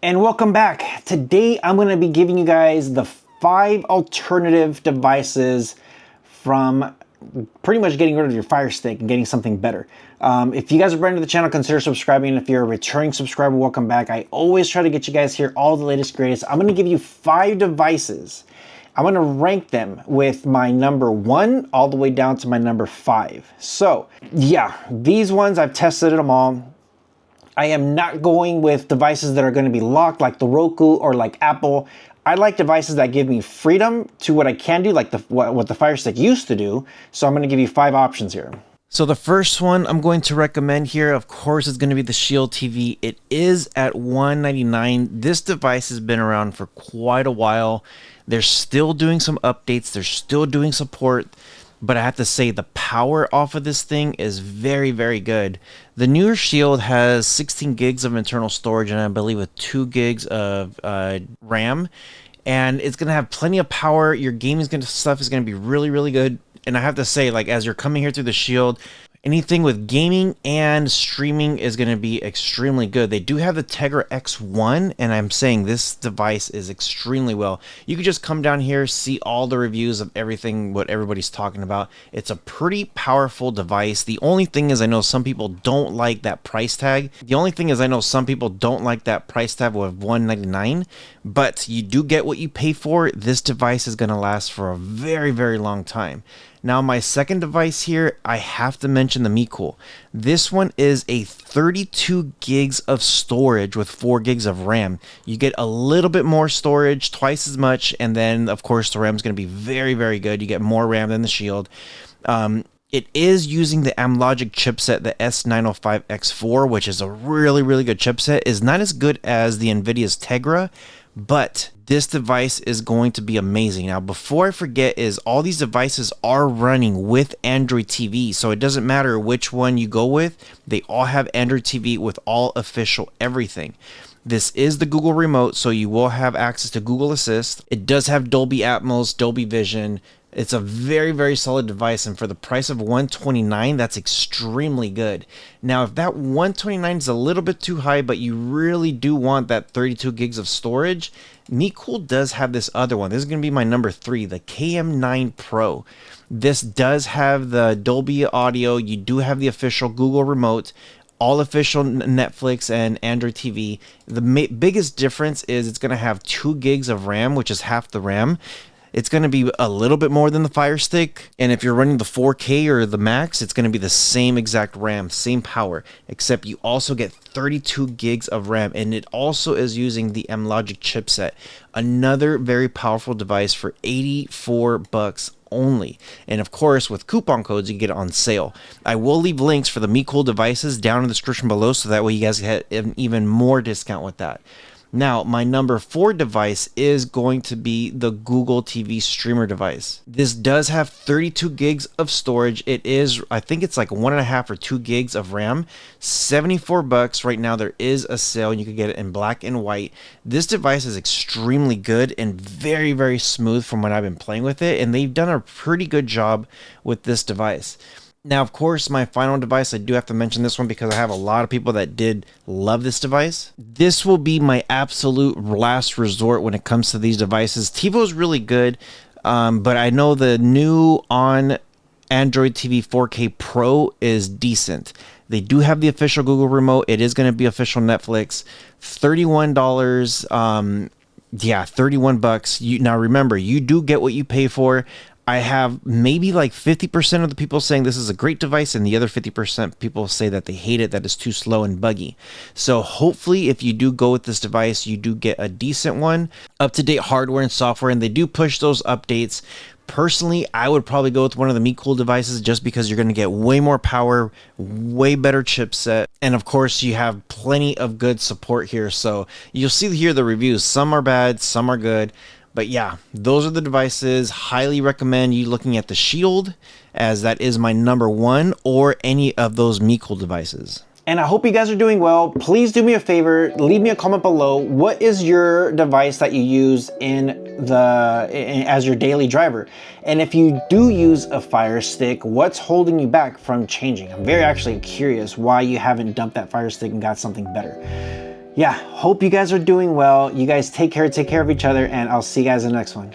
And welcome back. Today I'm going to be giving you guys the 5 alternative devices from pretty much getting rid of your Firestick and getting something better. If you guys are brand new to the channel, consider subscribing. If you're a returning subscriber, welcome back. I always try to get you guys here all the latest greatest. I'm going to give you 5 devices. I'm going to rank them with my number 1 all the way down to my number 5. So yeah, these ones I've tested them all. I am not going with devices that are going to be locked like the Roku or like Apple. I like devices that give me freedom to what I can do, like what the Firestick used to do. So I'm going to give you 5 options here. So the first one I'm going to recommend here, of course, is going to be the Shield TV. It is at $199. This device has been around for quite a while. They're still doing some updates. They're still doing support. But I have to say the power off of this thing is very, very good. The newer Shield has 16 gigs of internal storage and I believe with 2 gigs of RAM. And it's going to have plenty of power. Your gaming stuff is going to be really, really good. And I have to say, like, as you're coming here through the Shield, anything with gaming and streaming is going to be extremely good. They do have the Tegra X1, and I'm saying this device is extremely well. You could just come down here, see all the reviews of everything, what everybody's talking about. It's a pretty powerful device. The only thing is I know some people don't like that price tag. With $199, but you do get what you pay for. This device is going to last for a very, very long time. Now, my second device here, I have to mention the MeCool. This one is a 32 gigs of storage with 4 gigs of RAM. You get a little bit more storage, twice as much, and then, of course, the RAM is going to be very, very good. You get more RAM than the Shield. It is using the Amlogic chipset, the S905X4, which is a really, really good chipset. It's not as good as the NVIDIA's Tegra, but this device is going to be amazing. Now, before I forget, is all these devices are running with Android TV, so it doesn't matter which one you go with. They all have Android TV with all official everything. This is the Google remote, so you will have access to Google Assist. It does have Dolby Atmos, Dolby Vision. It's a very, very solid device, and for the price of $129, that's extremely good. Now, if that $129 is a little bit too high, but you really do want that 32 gigs of storage, MeCool does have this other one. This is going to be my number 3, the KM9 Pro. This does have the Dolby audio. You do have the official Google remote, all official Netflix and Android TV. The biggest difference is it's going to have 2 gigs of RAM, which is half the RAM. It's going to be a little bit more than the Firestick, and if you're running the 4K or the Max, it's going to be the same exact RAM, same power, except you also get 32 gigs of RAM, and it also is using the Amlogic chipset. Another very powerful device for $84 only. And of course, with coupon codes, you get it on sale. I will leave links for the MeCool devices down in the description below, so that way you guys get an even more discount with that. Now, my number 4 device is going to be the Google TV streamer device. This does have 32 gigs of storage. It is, I think it's like 1.5 or 2 gigs of RAM. $74 right now. There is a sale and you can get it in black and white. This device is extremely good and very, very smooth from what I've been playing with it. And they've done a pretty good job with this device. Now, of course, my final device, I do have to mention this one because I have a lot of people that did love this device. This will be my absolute last resort when it comes to these devices. TiVo is really good, but I know the new on Android TV 4K Pro is decent. They do have the official Google remote. It is going to be official Netflix. $31. Yeah, $31. Now, remember, you do get what you pay for. I have maybe like 50% of the people saying this is a great device, and the other 50% people say that they hate it, that it's too slow and buggy. So hopefully if you do go with this device, you do get a decent one, up-to-date hardware and software, and they do push those updates. Personally, I would probably go with one of the MeCool devices just because you're going to get way more power, way better chipset, and of course you have plenty of good support here. So you'll see here the reviews. Some are bad, some are good. But yeah, those are the devices. Highly recommend you looking at the Shield, as that is my number 1, or any of those MeCool devices. And I hope you guys are doing well. Please do me a favor, leave me a comment below. What is your device that you use as your daily driver? And if you do use a Firestick, what's holding you back from changing? I'm very actually curious why you haven't dumped that Firestick and got something better. yeah, hope you guys are doing well. You guys take care of each other, and I'll see you guys in the next one.